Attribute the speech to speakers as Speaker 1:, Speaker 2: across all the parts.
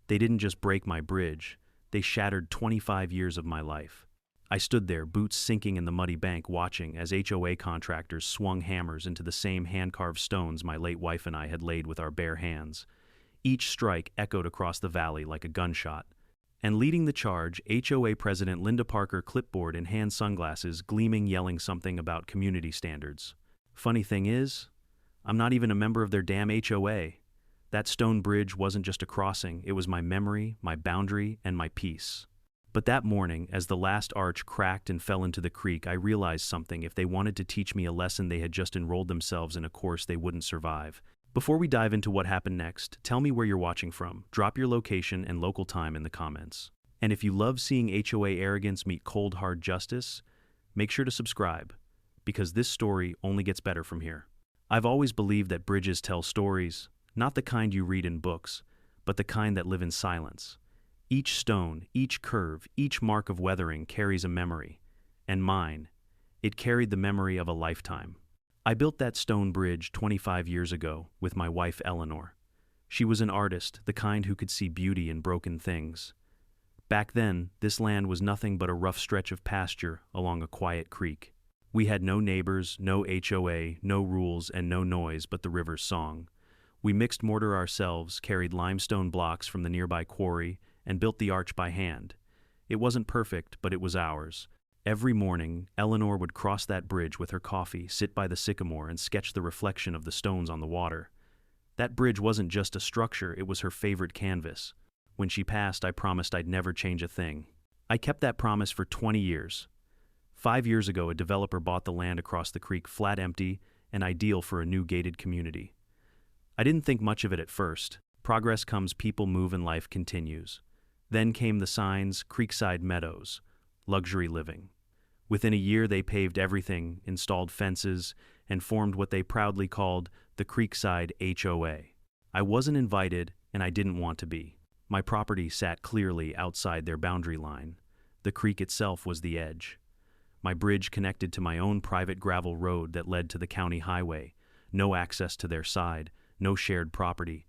Speaker 1: They didn't just break my bridge, they shattered 25 years of my life. I stood there, boots sinking in the muddy bank, watching as HOA contractors swung hammers into the same hand-carved stones my late wife and I had laid with our bare hands. Each strike echoed across the valley like a gunshot. And leading the charge, HOA President Linda Parker, clipboard in hand, sunglasses gleaming, yelling something about community standards. Funny thing is, I'm not even a member of their damn HOA. That stone bridge wasn't just a crossing, it was my memory, my boundary, and my peace. But that morning, as the last arch cracked and fell into the creek, I realized something. If they wanted to teach me a lesson, they had just enrolled themselves in a course they wouldn't survive. Before we dive into what happened next, tell me where you're watching from. Drop your location and local time in the comments. And if you love seeing HOA arrogance meet cold hard justice, make sure to subscribe, because this story only gets better from here. I've always believed that bridges tell stories, not the kind you read in books, but the kind that live in silence. Each stone, each curve, each mark of weathering carries a memory. And mine, it carried the memory of a lifetime. I built that stone bridge 25 years ago with my wife Eleanor. She was an artist, the kind who could see beauty in broken things. Back then, this land was nothing but a rough stretch of pasture along a quiet creek. We had no neighbors, no HOA, no rules, and no noise but the river's song. We mixed mortar ourselves, carried limestone blocks from the nearby quarry, and built the arch by hand. It wasn't perfect, but it was ours. Every morning, Eleanor would cross that bridge with her coffee, sit by the sycamore, and sketch the reflection of the stones on the water. That bridge wasn't just a structure, it was her favorite canvas. When she passed, I promised I'd never change a thing. I kept that promise for 20 years. 5 years ago, a developer bought the land across the creek, flat empty and ideal for a new gated community. I didn't think much of it at first. Progress comes, people move, and life continues. Then came the signs, Creekside Meadows, luxury living. Within a year, they paved everything, installed fences, and formed what they proudly called the Creekside HOA. I wasn't invited, and I didn't want to be. My property sat clearly outside their boundary line. The creek itself was the edge. My bridge connected to my own private gravel road that led to the county highway. No access to their side, no shared property,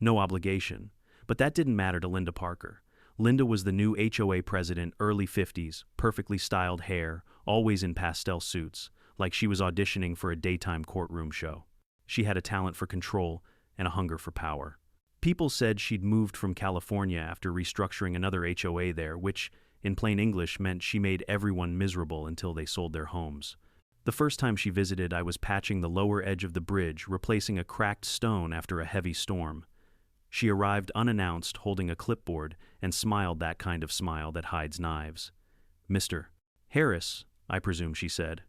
Speaker 1: no obligation. But that didn't matter to Linda Parker. Linda was the new HOA president, early 50s, perfectly styled hair, always in pastel suits, like she was auditioning for a daytime courtroom show. She had a talent for control and a hunger for power. People said she'd moved from California after restructuring another HOA there, which, in plain English, meant she made everyone miserable until they sold their homes. The first time she visited, I was patching the lower edge of the bridge, replacing a cracked stone after a heavy storm. She arrived unannounced, holding a clipboard, and smiled that kind of smile that hides knives. "Mr. Harris, I presume," she said.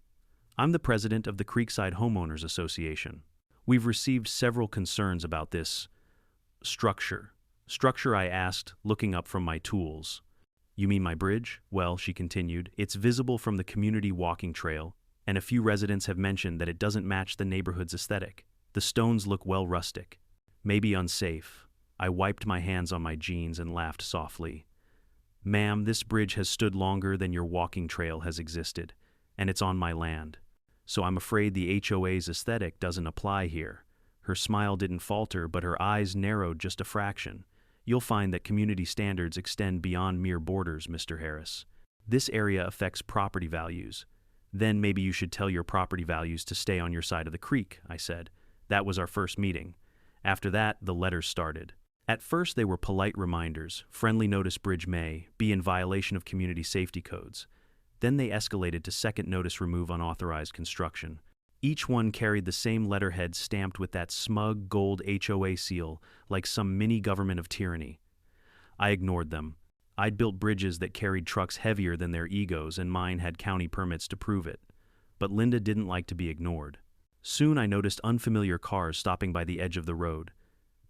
Speaker 1: "I'm the president of the Creekside Homeowners Association. We've received several concerns about this structure." "Structure?" I asked, looking up from my tools. "You mean my bridge?" "Well," she continued, "it's visible from the community walking trail, and a few residents have mentioned that it doesn't match the neighborhood's aesthetic. The stones look well rustic, maybe unsafe." I wiped my hands on my jeans and laughed softly. "Ma'am, this bridge has stood longer than your walking trail has existed, and it's on my land. So I'm afraid the HOA's aesthetic doesn't apply here." Her smile didn't falter, but her eyes narrowed just a fraction. "You'll find that community standards extend beyond mere borders, Mr. Harris. This area affects property values. Then maybe you should tell your property values to stay on your side of the creek," I said. That was our first meeting. After that, the letters started. At first, they were polite reminders. Friendly notice, bridge may be in violation of community safety codes. Then they escalated to second notice, remove unauthorized construction. Each one carried the same letterhead stamped with that smug gold HOA seal, like some mini government of tyranny. I ignored them. I'd built bridges that carried trucks heavier than their egos, and mine had county permits to prove it. But Linda didn't like to be ignored. Soon I noticed unfamiliar cars stopping by the edge of the road.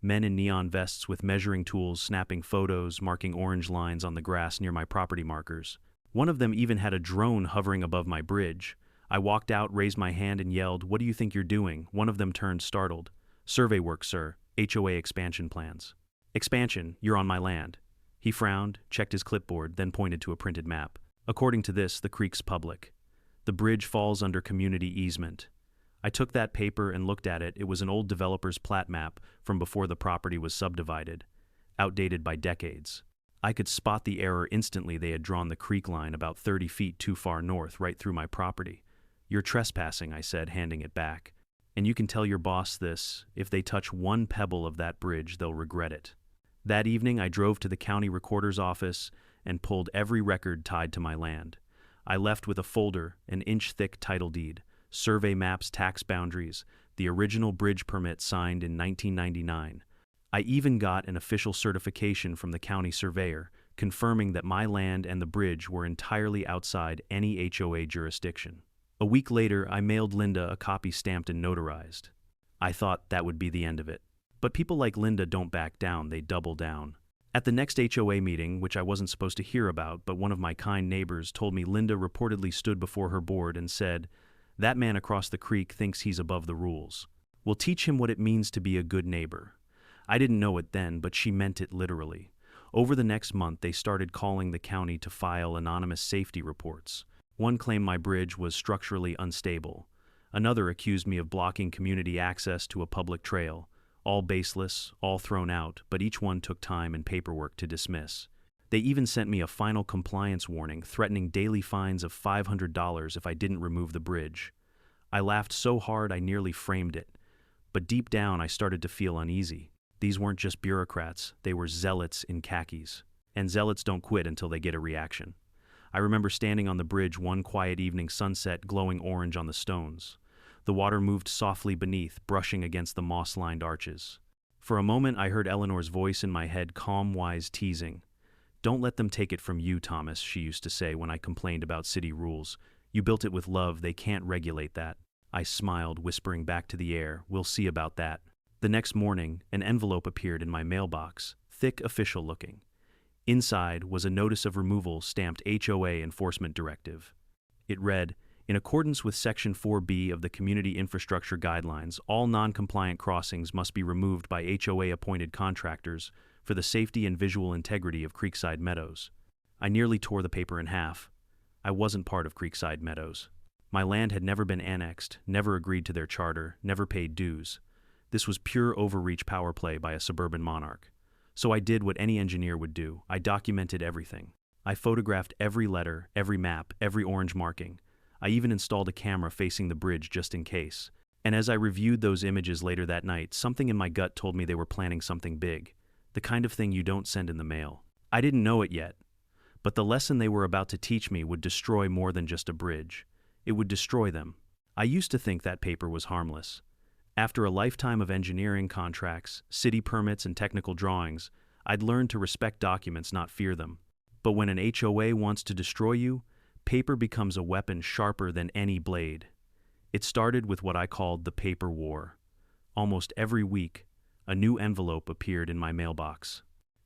Speaker 1: Men in neon vests with measuring tools snapping photos, marking orange lines on the grass near my property markers. One of them even had a drone hovering above my bridge. I walked out, raised my hand, and yelled, "What do you think you're doing?" One of them turned, startled. "Survey work, sir. HOA expansion plans." "Expansion? You're on my land." He frowned, checked his clipboard, then pointed to a printed map. "According to this, the creek's public. The bridge falls under community easement." I took that paper and looked at it. It was an old developer's plat map from before the property was subdivided. outdated by decades. I could spot the error instantly. They had drawn the creek line about 30 feet too far north, right through my property. "You're trespassing," I said, handing it back. "And you can tell your boss this. If they touch one pebble of that bridge, they'll regret it." That evening, I drove to the county recorder's office and pulled every record tied to my land. I left with a folder, an inch-thick title deed, survey maps, tax boundaries, the original bridge permit signed in 1999. I even got an official certification from the county surveyor, confirming that my land and the bridge were entirely outside any HOA jurisdiction. A week later, I mailed Linda a copy stamped and notarized. I thought that would be the end of it. But people like Linda don't back down, they double down. At the next HOA meeting, which I wasn't supposed to hear about, but one of my kind neighbors told me Linda reportedly stood before her board and said, "That man across the creek thinks he's above the rules. We'll teach him what it means to be a good neighbor." I didn't know it then, but she meant it literally. Over the next month, they started calling the county to file anonymous safety reports. One claimed my bridge was structurally unstable. Another accused me of blocking community access to a public trail. All baseless, all thrown out, but each one took time and paperwork to dismiss. They even sent me a final compliance warning threatening daily fines of $500 if I didn't remove the bridge. I laughed so hard I nearly framed it. But deep down I started to feel uneasy. These weren't just bureaucrats, they were zealots in khakis. And zealots don't quit until they get a reaction. I remember standing on the bridge one quiet evening, sunset glowing orange on the stones. The water moved softly beneath, brushing against the moss-lined arches. For a moment I heard Eleanor's voice in my head, calm, wise, teasing. "Don't let them take it from you, Thomas," she used to say when I complained about city rules. "You built it with love, they can't regulate that." I smiled, whispering back to the air, "We'll see about that." The next morning, an envelope appeared in my mailbox, thick, official-looking. Inside was a notice of removal stamped HOA Enforcement Directive. It read, "In accordance with Section 4B of the Community Infrastructure Guidelines, all non-compliant crossings must be removed by HOA-appointed contractors for the safety and visual integrity of Creekside Meadows." I nearly tore the paper in half. I wasn't part of Creekside Meadows. My land had never been annexed, never agreed to their charter, never paid dues. This was pure overreach power play by a suburban monarch. So I did what any engineer would do. I documented everything. I photographed every letter, every map, every orange marking. I even installed a camera facing the bridge just in case. And as I reviewed those images later that night, something in my gut told me they were planning something big. The kind of thing you don't send in the mail. I didn't know it yet. But the lesson they were about to teach me would destroy more than just a bridge. It would destroy them. I used to think that paper was harmless. After a lifetime of engineering contracts, city permits, and technical drawings, I'd learned to respect documents, not fear them. But when an HOA wants to destroy you, paper becomes a weapon sharper than any blade. It started with what I called the paper war. Almost every week, a new envelope appeared in my mailbox.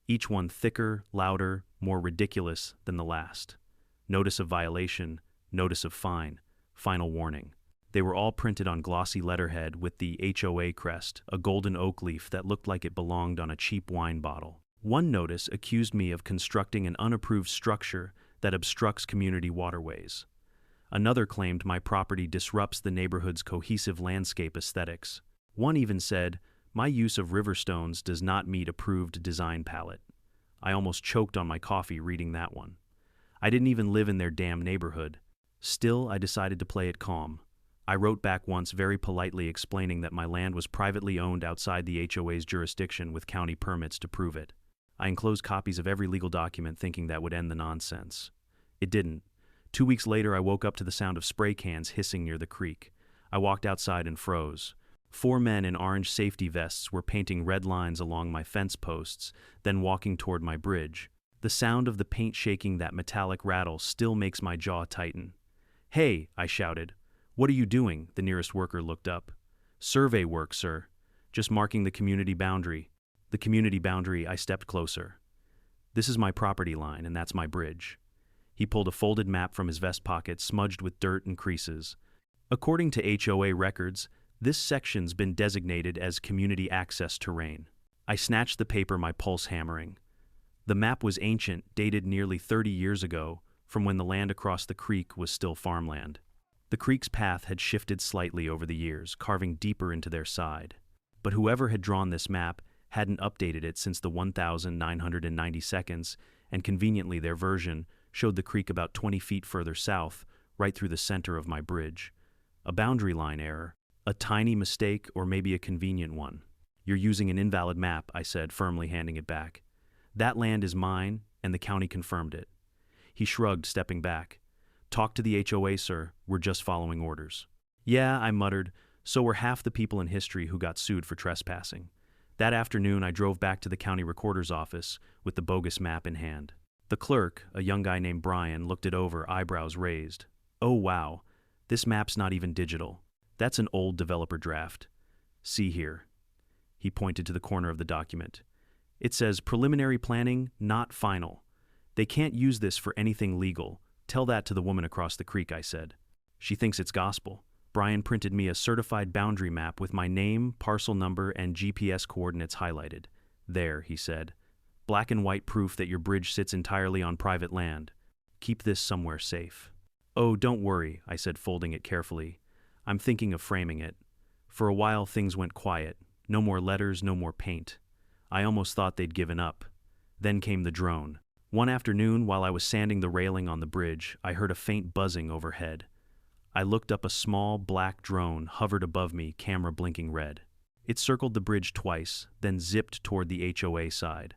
Speaker 1: Each one thicker, louder, more ridiculous than the last. Notice of violation, notice of fine, final warning. They were all printed on glossy letterhead with the HOA crest, a golden oak leaf that looked like it belonged on a cheap wine bottle. One notice accused me of constructing an unapproved structure that obstructs community waterways. Another claimed my property disrupts the neighborhood's cohesive landscape aesthetics. One even said, "My use of river stones does not meet approved design palette." I almost choked on my coffee reading that one. I didn't even live in their damn neighborhood. Still, I decided to play it calm. I wrote back once very politely explaining that my land was privately owned outside the HOA's jurisdiction with county permits to prove it. I enclosed copies of every legal document thinking that would end the nonsense. It didn't. 2 weeks later, I woke up to the sound of spray cans hissing near the creek. I walked outside and froze. 4 men in orange safety vests were painting red lines along my fence posts, then walking toward my bridge. The sound of the paint shaking that metallic rattle still makes my jaw tighten. "Hey," I shouted. "What are you doing?" The nearest worker looked up. "Survey work, sir. Just marking the community boundary." The community boundary, I stepped closer. "This is my property line, and that's my bridge." He pulled a folded map from his vest pocket, smudged with dirt and creases. "According to HOA records, this section's been designated as community access terrain." I snatched the paper, my pulse hammering. The map was ancient, dated nearly 30 years ago, from when the land across the creek was still farmland. The creek's path had shifted slightly over the years, carving deeper into their side. But whoever had drawn this map hadn't updated it since the 1990 seconds, and conveniently their version showed the creek about 20 feet further south, right through the center of my bridge. A boundary line error, a tiny mistake, or maybe a convenient one. You're using an invalid map, I said, firmly handing it back. That land is mine, and the county confirmed it. He shrugged, stepping back. Talk to the HOA, sir. We're just following orders. Yeah, I muttered. So were half the people in history who got sued for trespassing. That afternoon, I drove back to the county recorder's office with the bogus map in hand. The clerk, a young guy named Brian, looked it over, eyebrows raised. Oh wow, this map's not even digital. That's an old developer draft. See here. He pointed to the corner of the document. It says preliminary planning, not final. They can't use this for anything legal. Tell that to the woman across the creek, I said. She thinks it's gospel. Brian printed me a certified boundary map with my name, parcel number, and GPS coordinates highlighted. There, he said. Black and white proof that your bridge sits entirely on private land. Keep this somewhere safe. Oh, don't worry, I said, folding it carefully. I'm thinking of framing it. For a while, things went quiet. No more letters, no more paint. I almost thought they'd given up. Then came the drone. One afternoon, while I was sanding the railing on the bridge, I heard a faint buzzing overhead. I looked up. A small, black drone hovered above me, camera blinking red. It circled the bridge twice, then zipped toward the HOA side.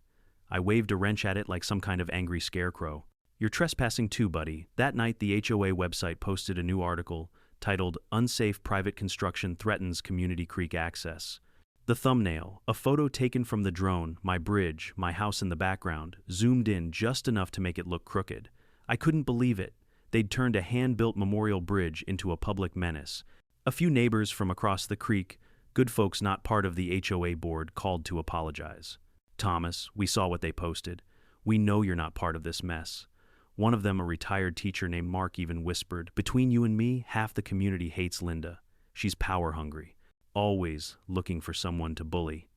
Speaker 1: I waved a wrench at it like some kind of angry scarecrow. You're trespassing too, buddy. That night, the HOA website posted a new article titled Unsafe Private Construction Threatens Community Creek Access. The thumbnail, a photo taken from the drone, my bridge, my house in the background, zoomed in just enough to make it look crooked. I couldn't believe it. They'd turned a hand-built memorial bridge into a public menace. A few neighbors from across the creek, good folks not part of the HOA board, called to apologize. Thomas, we saw what they posted. We know you're not part of this mess. One of them, a retired teacher named Mark, even whispered, between you and me, half the community hates Linda. She's power-hungry. Always looking for someone to bully.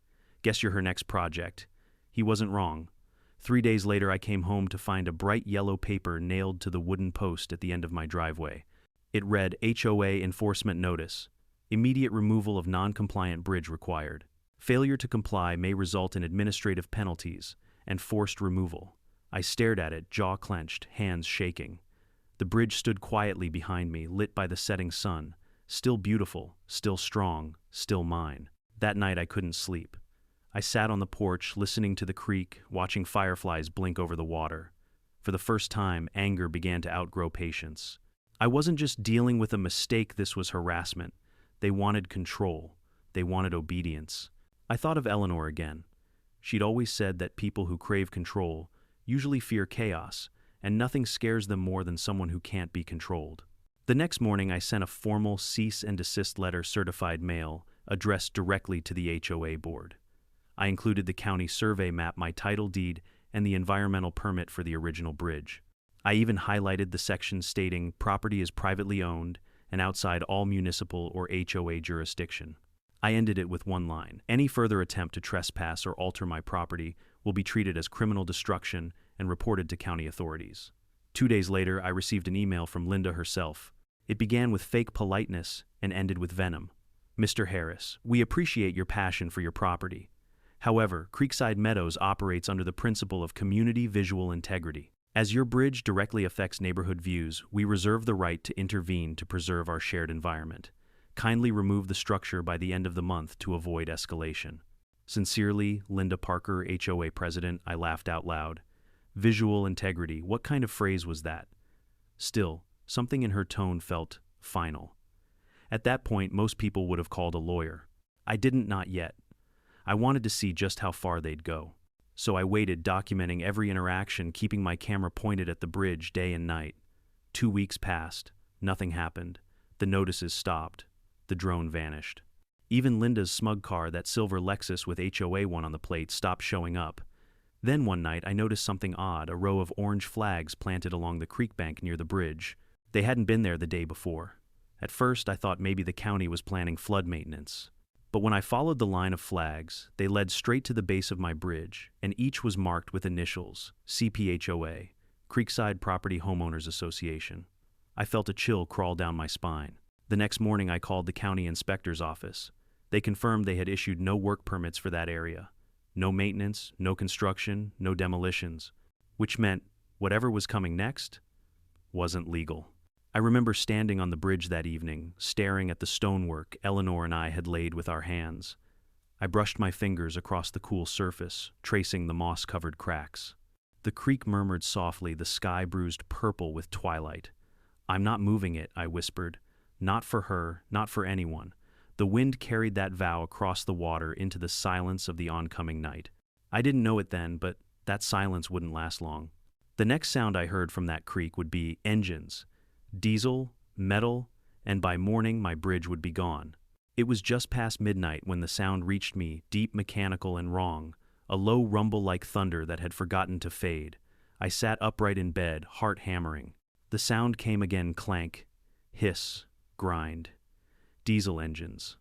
Speaker 1: Guess you're her next project. He wasn't wrong. 3 days later, I came home to find a bright yellow paper nailed to the wooden post at the end of my driveway. It read, HOA Enforcement Notice. Immediate removal of non-compliant bridge required. Failure to comply may result in administrative penalties and forced removal. I stared at it, jaw clenched, hands shaking. The bridge stood quietly behind me, lit by the setting sun. Still beautiful, still strong, still mine. That night I couldn't sleep. I sat on the porch, listening to the creek, watching fireflies blink over the water. For the first time, anger began to outgrow patience. I wasn't just dealing with a mistake, this was harassment. They wanted control. They wanted obedience. I thought of Eleanor again. She'd always said that people who crave control usually fear chaos, and nothing scares them more than someone who can't be controlled. The next morning, I sent a formal cease and desist letter, certified mail, addressed directly to the HOA board. I included the county survey map, my title deed, and the environmental permit for the original bridge. I even highlighted the section stating property is privately owned and outside all municipal or HOA jurisdiction. I ended it with one line. Any further attempt to trespass or alter my property will be treated as criminal destruction and reported to county authorities. 2 days later, I received an email from Linda herself. It began with fake politeness and ended with venom. Mr. Harris, we appreciate your passion for your property. However, Creekside Meadows operates under the principle of community visual integrity. As your bridge directly affects neighborhood views, we reserve the right to intervene to preserve our shared environment. Kindly remove the structure by the end of the month to avoid escalation. Sincerely, Linda Parker, HOA President. I laughed out loud. Visual integrity, what kind of phrase was that? Still, something in her tone felt final. At that point, most people would have called a lawyer. I didn't, not yet. I wanted to see just how far they'd go. So I waited, documenting every interaction, keeping my camera pointed at the bridge day and night. 2 weeks passed. Nothing happened. The notices stopped. The drone vanished. Even Linda's smug car, that silver Lexus with HOA 1 on the plate, stopped showing up. Then one night I noticed something odd, a row of orange flags planted along the creek bank near the bridge. They hadn't been there the day before. At first I thought maybe the county was planning flood maintenance. But when I followed the line of flags, they led straight to the base of my bridge, and each was marked with initials, CPHOA, Creekside Property Homeowners Association. I felt a chill crawl down my spine. The next morning I called the county inspector's office. They confirmed they had issued no work permits for that area. No maintenance, no construction, no demolitions. Which meant whatever was coming next wasn't legal. I remember standing on the bridge that evening, staring at the stonework Eleanor and I had laid with our hands. I brushed my fingers across the cool surface, tracing the moss-covered cracks. The creek murmured softly, the sky bruised purple with twilight. "I'm not moving it," I whispered. "Not for her, not for anyone." The wind carried that vow across the water into the silence of the oncoming night. I didn't know it then, but that silence wouldn't last long. The next sound I heard from that creek would be engines. Diesel, metal, and by morning my bridge would be gone. It was just past midnight when the sound reached me, deep, mechanical, and wrong, a low rumble like thunder that had forgotten to fade. I sat upright in bed, heart hammering. The sound came again, clank, hiss, grind. Diesel engines.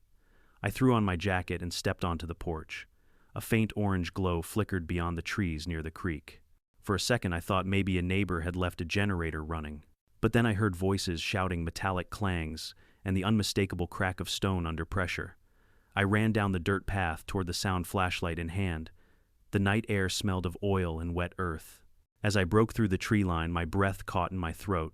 Speaker 1: I threw on my jacket and stepped onto the porch. A faint orange glow flickered beyond the trees near the creek. For a second I thought maybe a neighbor had left a generator running. But then I heard voices shouting metallic clangs and the unmistakable crack of stone under pressure. I ran down the dirt path toward the sound, flashlight in hand. The night air smelled of oil and wet earth. As I broke through the tree line, my breath caught in my throat.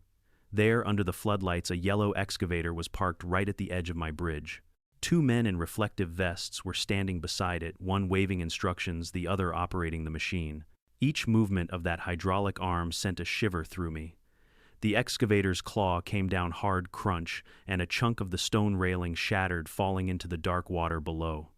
Speaker 1: There, under the floodlights, a yellow excavator was parked right at the edge of my bridge. Two men in reflective vests were standing beside it, one waving instructions, the other operating the machine. Each movement of that hydraulic arm sent a shiver through me. The excavator's claw came down hard, crunch, and a chunk of the stone railing shattered, falling into the dark water below.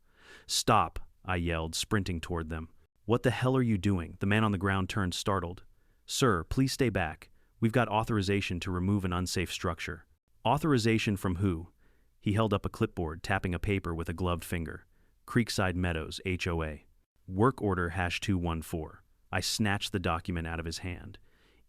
Speaker 1: "Stop!" I yelled, sprinting toward them. "What the hell are you doing?" The man on the ground turned, startled. "Sir, please stay back. We've got authorization to remove an unsafe structure." "Authorization from who?" He held up a clipboard, tapping a paper with a gloved finger. "Creekside Meadows, HOA. Work order #214. I snatched the document out of his hand.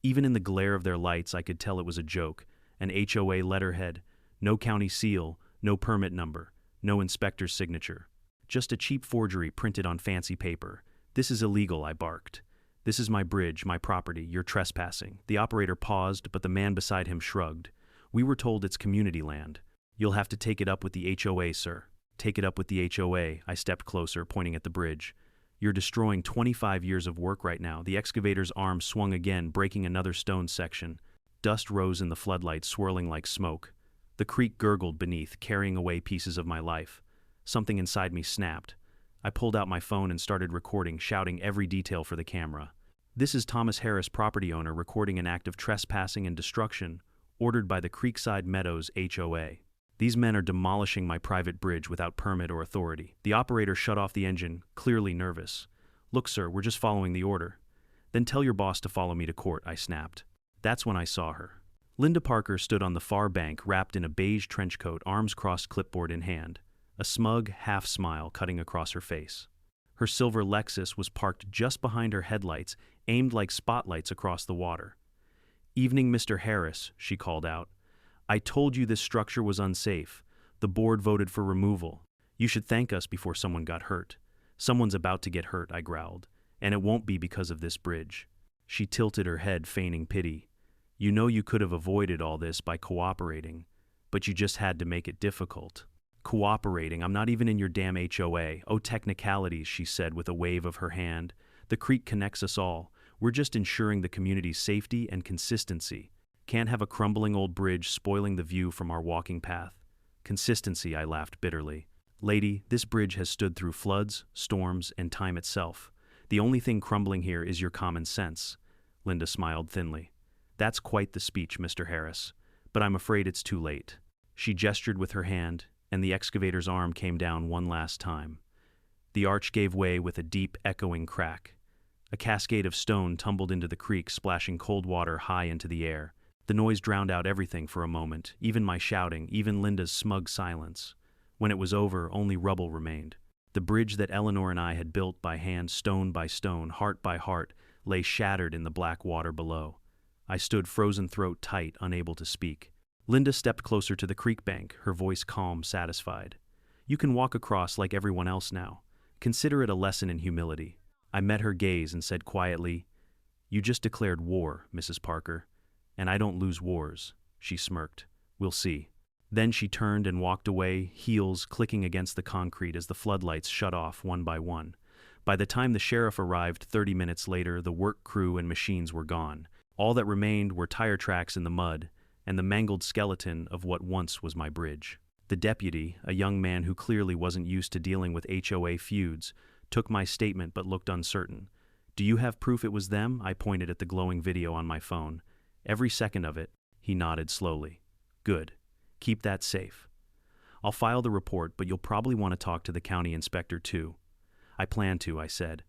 Speaker 1: Even in the glare of their lights, I could tell it was a joke. An HOA letterhead, no county seal, no permit number, no inspector's signature. Just a cheap forgery printed on fancy paper. "This is illegal," I barked. "This is my bridge, my property. You're trespassing." The operator paused, but the man beside him shrugged. "We were told it's community land. You'll have to take it up with the HOA, sir." "Take it up with the HOA," I stepped closer, pointing at the bridge. "You're destroying 25 years of work right now." The excavator's arm swung again, breaking another stone section. Dust rose in the floodlights, swirling like smoke. The creek gurgled beneath, carrying away pieces of my life. Something inside me snapped. I pulled out my phone and started recording, shouting every detail for the camera. "This is Thomas Harris, property owner, recording an act of trespassing and destruction ordered by the Creekside Meadows HOA. These men are demolishing my private bridge without permit or authority." The operator shut off the engine, clearly nervous. "Look, sir, we're just following the order." "Then tell your boss to follow me to court," I snapped. That's when I saw her. Linda Parker stood on the far bank, wrapped in a beige trench coat, arms crossed, clipboard in hand, a smug half-smile cutting across her face. Her silver Lexus was parked just behind her headlights, aimed like spotlights across the water. "Evening, Mr. Harris," she called out. "I told you this structure was unsafe. The board voted for removal. You should thank us before someone got hurt." "Someone's about to get hurt," I growled, "and it won't be because of this bridge." She tilted her head, feigning pity. "You know you could have avoided all this by cooperating, but you just had to make it difficult." "Cooperating? I'm not even in your damn HOA." "Oh, technicalities," she said with a wave of her hand. "The creek connects us all. We're just ensuring the community's safety and consistency. Can't have a crumbling old bridge spoiling the view from our walking path." "Consistency," I laughed bitterly. "Lady, this bridge has stood through floods, storms, and time itself. The only thing crumbling here is your common sense." Linda smiled thinly. "That's quite the speech, Mr. Harris, but I'm afraid it's too late." She gestured with her hand, and the excavator's arm came down one last time. The arch gave way with a deep, echoing crack. A cascade of stone tumbled into the creek, splashing cold water high into the air. The noise drowned out everything for a moment, even my shouting, even Linda's smug silence. When it was over, only rubble remained. The bridge that Eleanor and I had built by hand, stone by stone, heart by heart, lay shattered in the black water below. I stood, frozen throat tight, unable to speak. Linda stepped closer to the creek bank, her voice calm, satisfied. "You can walk across like everyone else now. Consider it a lesson in humility." I met her gaze and said quietly, "You just declared war, Mrs. Parker, and I don't lose wars." She smirked. "We'll see." Then she turned and walked away, heels clicking against the concrete as the floodlights shut off one by one. By the time the sheriff arrived 30 minutes later, the work crew and machines were gone. All that remained were tire tracks in the mud and the mangled skeleton of what once was my bridge. The deputy, a young man who clearly wasn't used to dealing with HOA feuds, took my statement but looked uncertain. "Do you have proof it was them?" I pointed at the glowing video on my phone. "Every second of it." He nodded slowly. "Good. Keep that safe. I'll file the report, but you'll probably want to talk to the county inspector too." "I plan to," I said.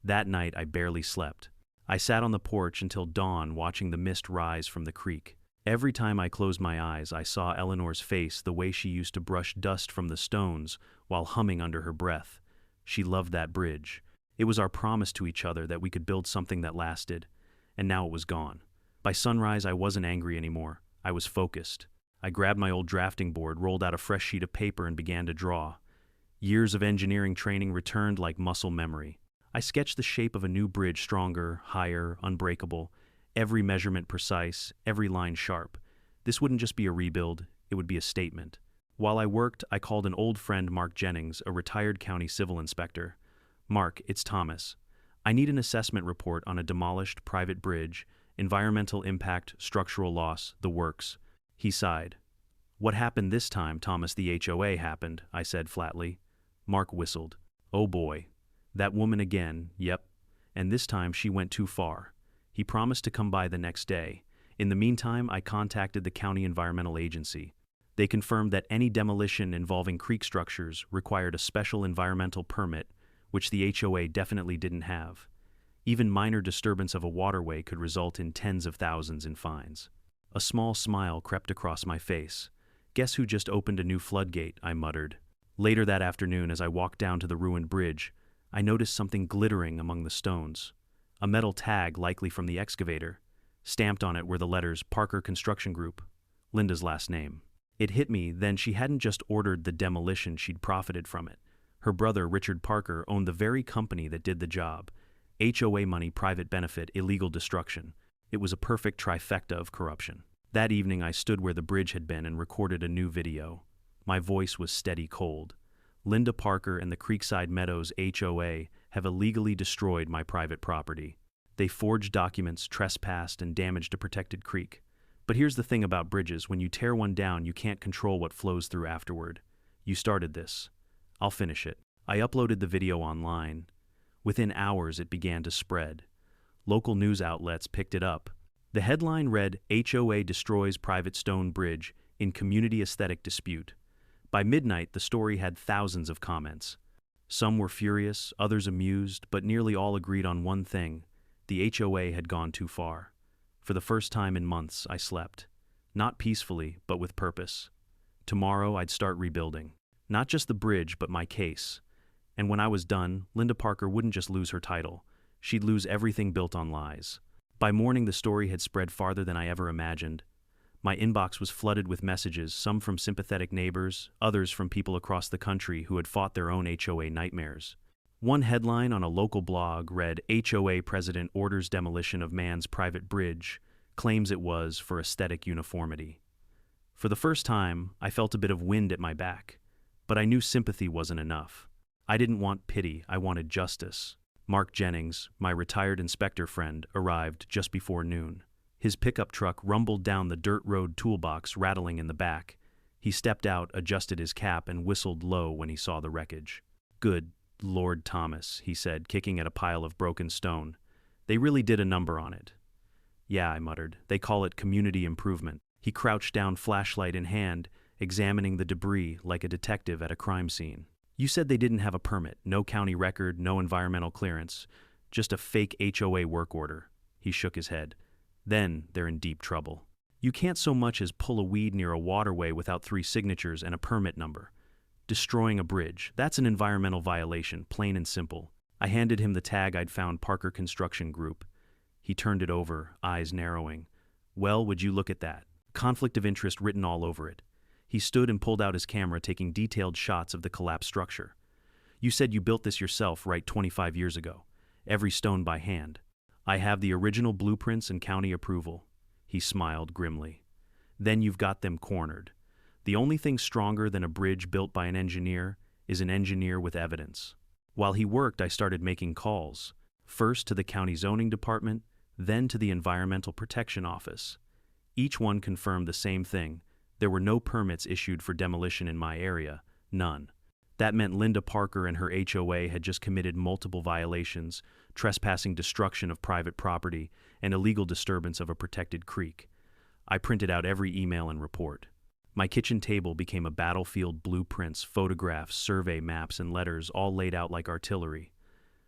Speaker 1: That night I barely slept. I sat on the porch until dawn watching the mist rise from the creek. Every time I closed my eyes, I saw Eleanor's face the way she used to brush dust from the stones while humming under her breath. She loved that bridge. It was our promise to each other that we could build something that lasted, and now it was gone. By sunrise, I wasn't angry anymore. I was focused. I grabbed my old drafting board, rolled out a fresh sheet of paper, and began to draw. Years of engineering training returned like muscle memory. I sketched the shape of a new bridge, stronger, higher, unbreakable, every measurement precise, every line sharp. This wouldn't just be a rebuild, it would be a statement. While I worked, I called an old friend, Mark Jennings, a retired county civil inspector. "Mark, it's Thomas. I need an assessment report on a demolished private bridge, environmental impact, structural loss, the works." He sighed. "What happened this time, Thomas?" "The HOA happened," I said flatly. Mark whistled. "Oh boy. That woman again, yep. And this time she went too far." He promised to come by the next day. In the meantime, I contacted the county environmental agency. They confirmed that any demolition involving creek structures required a special environmental permit, which the HOA definitely didn't have. Even minor disturbance of a waterway could result in tens of thousands in fines. A small smile crept across my face. "Guess who just opened a new floodgate?" I muttered. Later that afternoon, as I walked down to the ruined bridge, I noticed something glittering among the stones. A metal tag, likely from the excavator. Stamped on it were the letters Parker Construction Group, Linda's last name. It hit me then she hadn't just ordered the demolition, she'd profited from it. Her brother, Richard Parker, owned the very company that did the job. HOA money, private benefit, illegal destruction. It was a perfect trifecta of corruption. That evening I stood where the bridge had been and recorded a new video. My voice was steady cold. "Linda Parker and the Creekside Meadows HOA have illegally destroyed my private property. They forged documents, trespassed, and damaged a protected creek. But here's the thing about bridges: when you tear one down, you can't control what flows through afterward. You started this. I'll finish it." I uploaded the video online. Within hours, it began to spread. Local news outlets picked it up. The headline read, "HOA destroys private stone bridge in community aesthetic dispute." By midnight, the story had thousands of comments. Some were furious, others amused, but nearly all agreed on one thing: the HOA had gone too far. For the first time in months, I slept. Not peacefully, but with purpose. Tomorrow, I'd start rebuilding. Not just the bridge, but my case. And when I was done, Linda Parker wouldn't just lose her title. She'd lose everything built on lies. By morning, the story had spread farther than I ever imagined. My inbox was flooded with messages, some from sympathetic neighbors, others from people across the country who had fought their own HOA nightmares. One headline on a local blog read, "HOA president orders demolition of man's private bridge, claims it was for aesthetic uniformity." For the first time, I felt a bit of wind at my back, but I knew sympathy wasn't enough. I didn't want pity, I wanted justice. Mark Jennings, my retired inspector friend, arrived just before noon. His pickup truck rumbled down the dirt road, toolbox rattling in the back. He stepped out, adjusted his cap, and whistled low when he saw the wreckage. "Good Lord, Thomas," he said, kicking at a pile of broken stone. "They really did a number on it." "Yeah," I muttered. "They call it community improvement." He crouched down, flashlight in hand, examining the debris like a detective at a crime scene. "You said they didn't have a permit, no county record, no environmental clearance, just a fake HOA work order." He shook his head. "Then they're in deep trouble. You can't so much as pull a weed near a waterway without 3 signatures and a permit number. Destroying a bridge, that's an environmental violation, plain and simple." I handed him the tag I'd found, Parker Construction Group. He turned it over, eyes narrowing. "Well, would you look at that? Conflict of interest written all over it." He stood and pulled out his camera, taking detailed shots of the collapsed structure. "You said you built this yourself, right, 25 years ago? Every stone by hand." "I have the original blueprints and county approval." He smiled grimly. "Then you've got them cornered. The only thing stronger than a bridge built by an engineer is an engineer with evidence." While he worked, I started making calls, first to the county zoning department, then to the Environmental Protection Office. Each one confirmed the same thing. There were no permits issued for demolition in my area, none. That meant Linda Parker and her HOA had just committed multiple violations, trespassing, destruction of private property, and illegal disturbance of a protected creek. I printed out every email and report. My kitchen table became a battlefield: blueprints, photographs, survey maps, and letters, all laid out like artillery.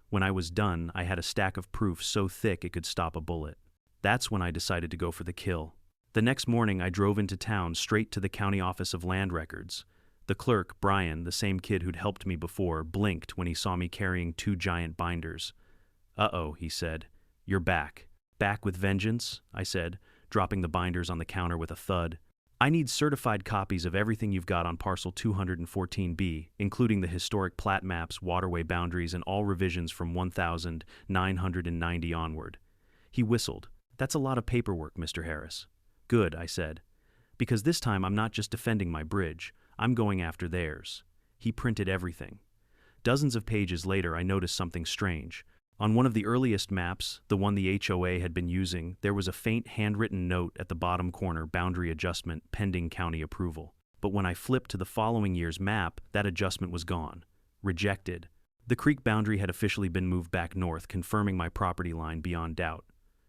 Speaker 1: When I was done, I had a stack of proof so thick it could stop a bullet. That's when I decided to go for the kill. The next morning, I drove into town, straight to the County Office of Land Records. The clerk, Brian, the same kid who'd helped me before, blinked when he saw me carrying 2 giant binders. "Uh-oh," he said. "You're back." "Back with vengeance?" I said, dropping the binders on the counter with a thud. "I need certified copies of everything you've got on Parcel 214B, including the historic plat maps, waterway boundaries, and all revisions from 1990 onward." He whistled. "That's a lot of paperwork, Mr. Harris." "Good," I said. "Because this time I'm not just defending my bridge, I'm going after theirs." He printed everything. Dozens of pages later, I noticed something strange. On one of the earliest maps, the one the HOA had been using, there was a faint handwritten note at the bottom corner: boundary adjustment, pending county approval. But when I flipped to the following year's map, that adjustment was gone. Rejected. The creek boundary had officially been moved back north, confirming my property line beyond doubt.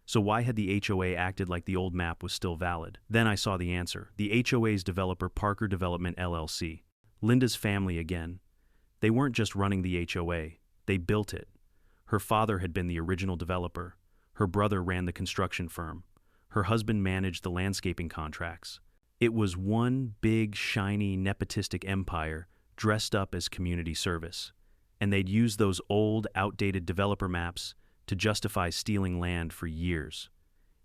Speaker 1: So why had the HOA acted like the old map was still valid? Then I saw the answer. The HOA's developer, Parker Development LLC. Linda's family again. They weren't just running the HOA, they built it. Her father had been the original developer. Her brother ran the construction firm. Her husband managed the landscaping contracts. It was one big, shiny, nepotistic empire dressed up as community service. And they'd used those old, outdated developer maps to justify stealing land for years.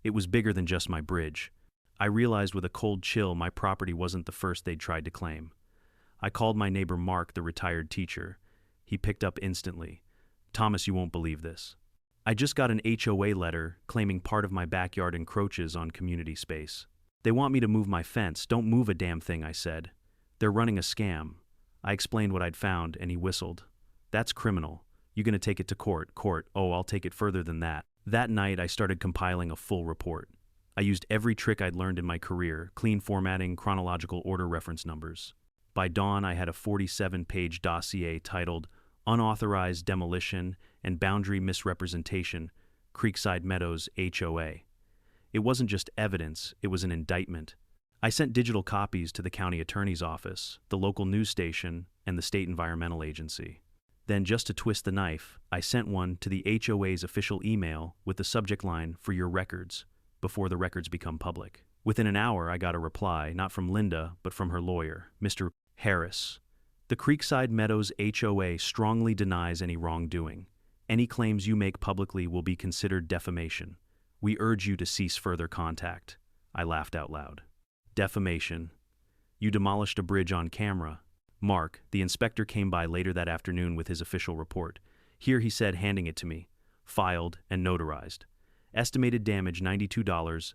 Speaker 1: It was bigger than just my bridge. I realized with a cold chill my property wasn't the first they'd tried to claim. I called my neighbor Mark, the retired teacher. He picked up instantly. "Thomas, you won't believe this. I just got an HOA letter claiming part of my backyard encroaches on community space. They want me to move my fence." "Don't move a damn thing," I said. "They're running a scam." I explained what I'd found, and he whistled. "That's criminal. You gonna take it to court?" "Court? Oh, I'll take it further than that." That night, I started compiling a full report. I used every trick I'd learned in my career: clean formatting, chronological order, reference numbers. By dawn, I had a 47-page dossier titled "Unauthorized Demolition and Boundary Misrepresentation, Creekside Meadows HOA." It wasn't just evidence, it was an indictment. I sent digital copies to the county attorney's office, the local news station, and the state environmental agency. Then, just to twist the knife, I sent one to the HOA's official email with the subject line, "For your records," before the records become public. Within an hour, I got a reply, not from Linda, but from her lawyer, Mr. Harris. "The Creekside Meadows HOA strongly denies any wrongdoing. Any claims you make publicly will be considered defamation. We urge you to cease further contact." I laughed out loud. Defamation. You demolished a bridge on camera. Mark, the inspector, came by later that afternoon with his official report. "Here," he said, handing it to me. Filed and notarized. Estimated damage $92,000,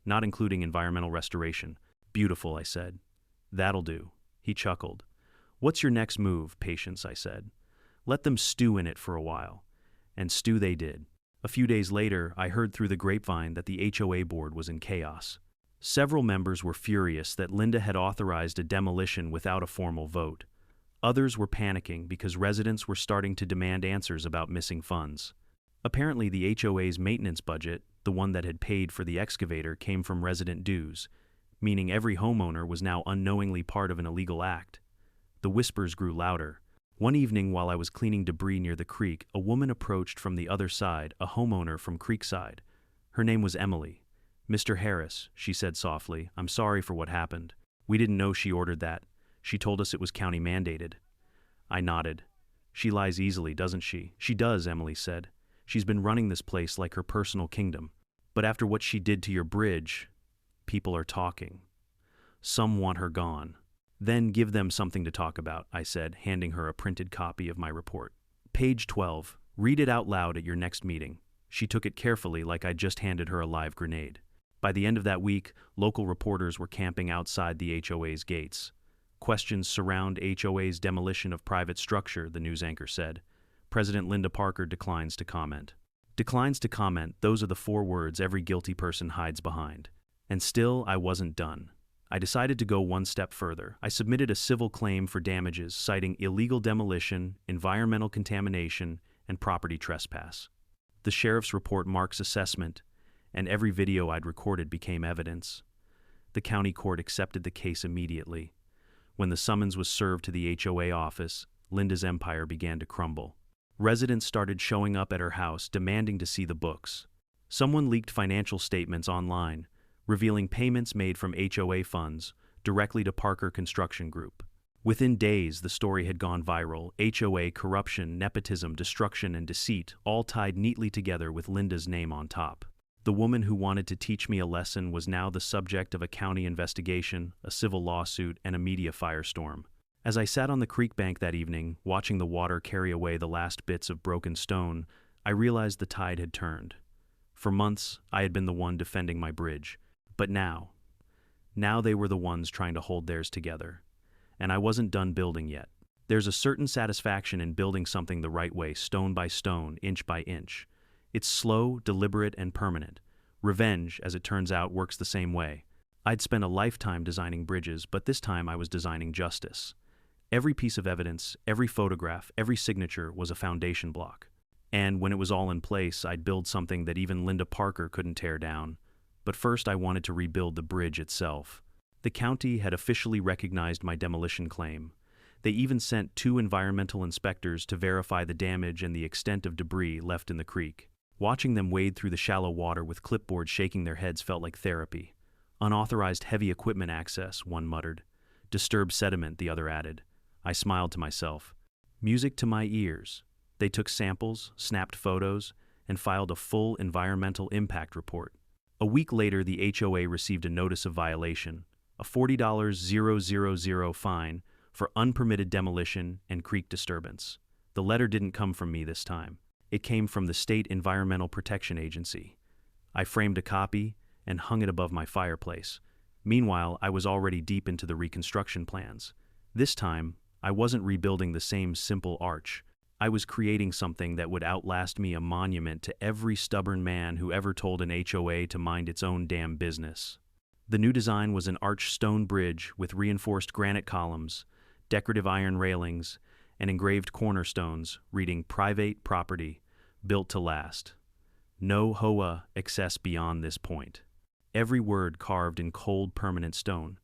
Speaker 1: not including environmental restoration. "Beautiful," I said. "That'll do." He chuckled. "What's your next move, Patience?" I said. "Let them stew in it for a while." And stew they did. A few days later, I heard through the grapevine that the HOA board was in chaos. Several members were furious that Linda had authorized a demolition without a formal vote. Others were panicking because residents were starting to demand answers about missing funds. Apparently, the HOA's maintenance budget, the one that had paid for the excavator, came from resident dues, meaning every homeowner was now unknowingly part of an illegal act. The whispers grew louder. One evening, while I was cleaning debris near the creek, a woman approached from the other side, a homeowner from Creekside. Her name was Emily. "Mr. Harris," she said softly, "I'm sorry for what happened. We didn't know she ordered that. She told us it was county mandated." I nodded. "She lies easily, doesn't she?" "She does," Emily said. "She's been running this place like her personal kingdom. But after what she did to your bridge, people are talking. Some want her gone." "Then give them something to talk about," I said, handing her a printed copy of my report. "Page 12. Read it out loud at your next meeting." She took it carefully, like I'd just handed her a live grenade. By the end of that week, local reporters were camping outside the HOA's gates. Questions surround HOA's demolition of private structure, the news anchor said. President Linda Parker declines to comment. Declines to comment, those are the 4 words every guilty person hides behind. And still, I wasn't done. I decided to go one step further. I submitted a civil claim for damages, citing illegal demolition, environmental contamination, and property trespass. The sheriff's report marks assessment, and every video I'd recorded became evidence. The county court accepted the case immediately. When the summons was served to the HOA office, Linda's empire began to crumble. Residents started showing up at her house, demanding to see the books. Someone leaked financial statements online, revealing payments made from HOA funds directly to Parker Construction Group. Within days, the story had gone viral. HOA corruption, nepotism, destruction, and deceit, all tied neatly together with Linda's name on top. The woman who wanted to teach me a lesson was now the subject of a county investigation, a civil lawsuit, and a media firestorm. As I sat on the creek bank that evening, watching the water carry away the last bits of broken stone, I realized the tide had turned. For months, I had been the one defending my bridge. But now they were the ones trying to hold theirs together. And I wasn't done building yet. There's a certain satisfaction in building something the right way, stone by stone, inch by inch. It's slow, deliberate, and permanent. Revenge, as it turns out, works the same way. I'd spent a lifetime designing bridges, but this time I was designing justice. Every piece of evidence, every photograph, every signature was a foundation block. And when it was all in place, I'd build something that even Linda Parker couldn't tear down. But first I wanted to rebuild the bridge itself. The county had officially recognized my demolition claim. They even sent 2 environmental inspectors to verify the damage and the extent of debris left in the creek. Watching them wade through the shallow water with clipboards shaking their heads felt like therapy. Unauthorized heavy equipment access, one muttered. Disturbed sediment, the other added. I smiled to myself. Music to my ears. They took samples, snapped photos, and filed a full environmental impact report. A week later, the HOA received a notice of violation, a $40,000 fine for unpermitted demolition and creek disturbance. The letter didn't come from me this time. It came from the State Environmental Protection Agency. I framed a copy and hung it above my fireplace. Meanwhile, I was already deep into the reconstruction plans. This time, I wasn't rebuilding the same simple arch. I was creating something that would outlast me, a monument to every stubborn man who ever told an HOA to mind its own damn business. The new design was an arched stone bridge with reinforced granite columns, decorative iron railings, and engraved cornerstones reading "Private Property, Built to Last. No HOA access beyond this point." Every word carved in cold, permanent stone.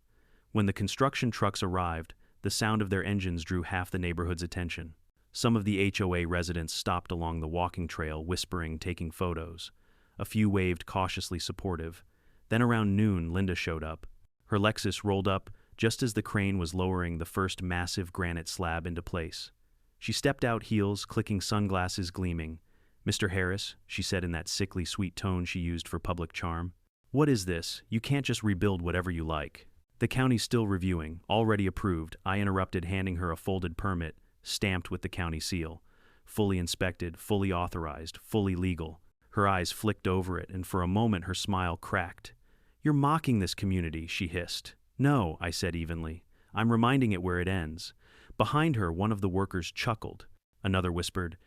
Speaker 1: When the construction trucks arrived, the sound of their engines drew half the neighborhood's attention. Some of the HOA residents stopped along the walking trail, whispering, taking photos. A few waved, cautiously supportive. Then around noon, Linda showed up. Her Lexus rolled up just as the crane was lowering the first massive granite slab into place. She stepped out, heels clicking, sunglasses gleaming. "Mr. Harris," she said in that sickly sweet tone she used for public charm. "What is this? You can't just rebuild whatever you like." "The county's still reviewing, already approved," I interrupted, handing her a folded permit, stamped with the county seal. Fully inspected, fully authorized, fully legal. Her eyes flicked over it, and for a moment her smile cracked. "You're mocking this community," she hissed. "No," I said evenly. "I'm reminding it where it ends." Behind her, one of the workers chuckled. Another whispered,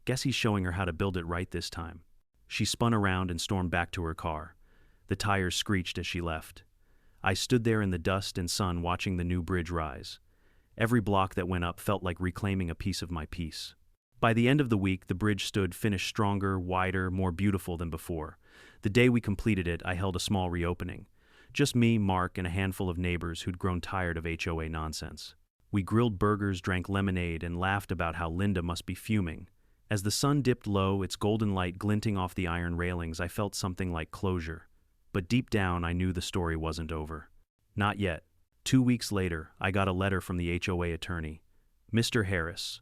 Speaker 1: "Guess he's showing her how to build it right this time." She spun around and stormed back to her car. The tires screeched as she left. I stood there in the dust and sun watching the new bridge rise. Every block that went up felt like reclaiming a piece of my peace. By the end of the week, the bridge stood finished, stronger, wider, more beautiful than before. The day we completed it, I held a small reopening. Just me, Mark, and a handful of neighbors who'd grown tired of HOA nonsense. We grilled burgers, drank lemonade, and laughed about how Linda must be fuming. As the sun dipped low, its golden light glinting off the iron railings, I felt something like closure. But deep down, I knew the story wasn't over. Not yet. 2 weeks later, I got a letter from the HOA attorney. "Mr. Harris,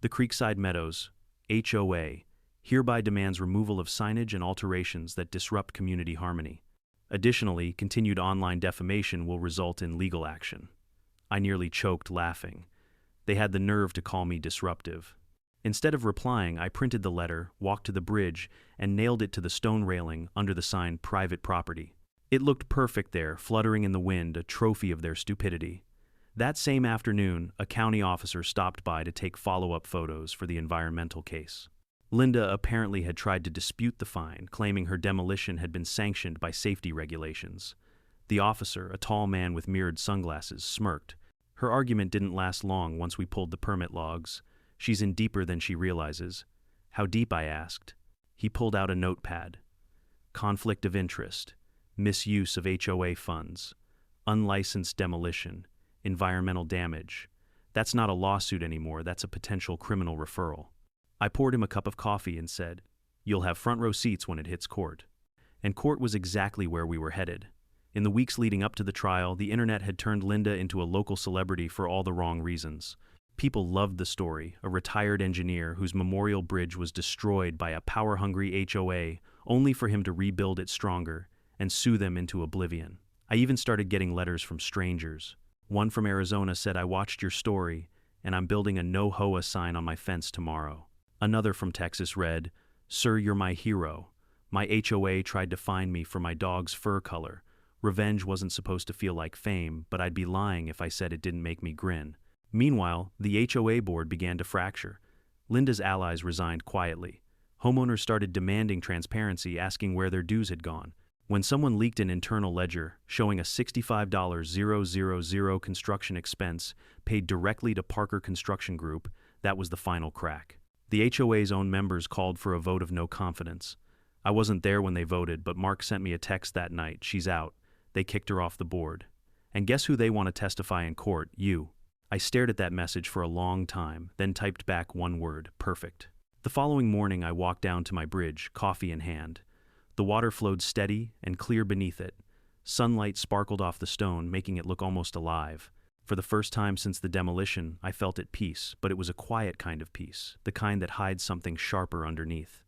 Speaker 1: the Creekside Meadows, HOA, hereby demands removal of signage and alterations that disrupt community harmony. Additionally, continued online defamation will result in legal action." I nearly choked laughing. They had the nerve to call me disruptive. Instead of replying, I printed the letter, walked to the bridge, and nailed it to the stone railing under the sign "Private Property." It looked perfect there, fluttering in the wind, a trophy of their stupidity. That same afternoon, a county officer stopped by to take follow-up photos for the environmental case. Linda apparently had tried to dispute the fine, claiming her demolition had been sanctioned by safety regulations. The officer, a tall man with mirrored sunglasses, smirked. Her argument didn't last long once we pulled the permit logs. She's in deeper than she realizes. How deep, I asked. He pulled out a notepad. Conflict of interest, misuse of HOA funds, unlicensed demolition, environmental damage. That's not a lawsuit anymore, that's a potential criminal referral. I poured him a cup of coffee and said, "You'll have front row seats when it hits court." And court was exactly where we were headed. In the weeks leading up to the trial, the internet had turned Linda into a local celebrity for all the wrong reasons. People loved the story, a retired engineer whose memorial bridge was destroyed by a power-hungry HOA only for him to rebuild it stronger and sue them into oblivion. I even started getting letters from strangers. One from Arizona said, "I watched your story, and I'm building a no HOA sign on my fence tomorrow." Another from Texas read, "Sir, you're my hero. My HOA tried to fine me for my dog's fur color. Revenge wasn't supposed to feel like fame, but I'd be lying if I said it didn't make me grin." Meanwhile, the HOA board began to fracture. Linda's allies resigned quietly. Homeowners started demanding transparency, asking where their dues had gone. When someone leaked an internal ledger showing a $65,000 construction expense paid directly to Parker Construction Group, that was the final crack. The HOA's own members called for a vote of no confidence. I wasn't there when they voted, but Mark sent me a text that night. "She's out." They kicked her off the board. And guess who they want to testify in court? You. I stared at that message for a long time, then typed back one word: perfect. The following morning I walked down to my bridge, coffee in hand. The water flowed steady and clear beneath it. Sunlight sparkled off the stone, making it look almost alive. For the first time since the demolition, I felt at peace, but it was a quiet kind of peace, the kind that hides something sharper underneath.